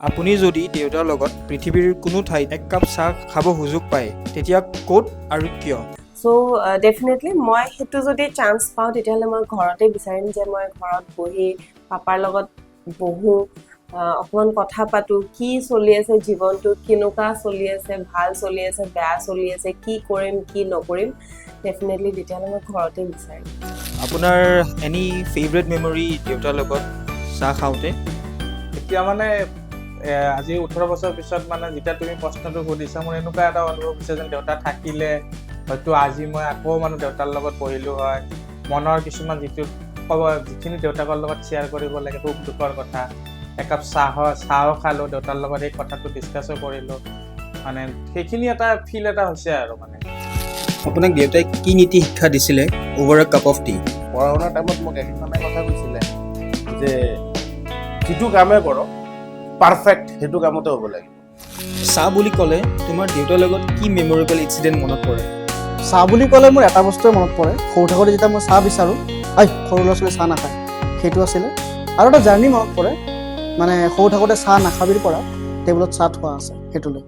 আপুনি যদি দেউতাৰ লগত পৃথিৱীৰ কোনো ঠাইত এক কাপ চাহ খাব সুযোগ পায় তেতিয়া ক'ত আৰু কিয়? চ' ডেফিনেটলি মই সেইটো যদি চান্স পাওঁ তেতিয়াহ'লে মই ঘৰতে বিচাৰিম যে মই ঘৰত বহি পাপাৰ লগত বহোঁ, অকণমান কথা পাতোঁ, কি চলি আছে জীৱনটোত, কেনেকুৱা চলি আছে, ভাল চলি আছে, বেয়া চলি আছে, কি কৰিম কি নকৰিম, ডেফিনেটলি তেতিয়াহ'লে মই ঘৰতে বিচাৰিম। আপোনাৰ এনি ফেভৰেট মেমৰি দেউতাৰ লগত চাহ খাওঁতে? এতিয়া মানে আজি 18 বছৰ পিছত মানে যেতিয়া তুমি প্ৰশ্নটো সুধিছা, মোৰ এনেকুৱা এটা অনুভৱ হৈছে যেন দেউতা থাকিলে হয়তো আজি মই আকৌ মানে দেউতাৰ লগত বহিলোঁ হয়, মনৰ কিছুমান যিখিনি দেউতাকৰ লগত শ্বেয়াৰ কৰিব লাগে সুখ দুখৰ কথা, একাপ চাহো খালোঁ দেউতাৰ লগত, সেই কথাটো ডিছকাছো কৰিলোঁ, মানে সেইখিনি এটা ফিল এটা হৈছে আৰু মানে। আপোনাক দেউতাই কি নীতি শিক্ষা দিছিলে over A cup of T? পঢ়া শুনাৰ টাইমত মোক একেখনে কথা কৈছিলে যে যিটো কামেই কৰক পাৰফেক্ট সেইটো কামতে হ'ব লাগিব। চাহ বুলি ক'লে তোমাৰ দেউতাৰ লগত কি মেমৰেবল ইনচিডেণ্ট মনত পৰে? চাহ বুলি ক'লে মোৰ এটা বস্তুৱে মনত পৰে, সৰু থাকোঁতে যেতিয়া মই চাহ বিচাৰোঁ, সৰু ল'ৰা ছোৱালী চাহ নাখায়, সেইটো আছিলে। আৰু এটা জাৰ্ণি মনত পৰে, মানে সৰু থাকোঁতে চাহ নাখাবিৰ পৰা টেবুলত চাহ থোৱা আছে, সেইটোলৈ।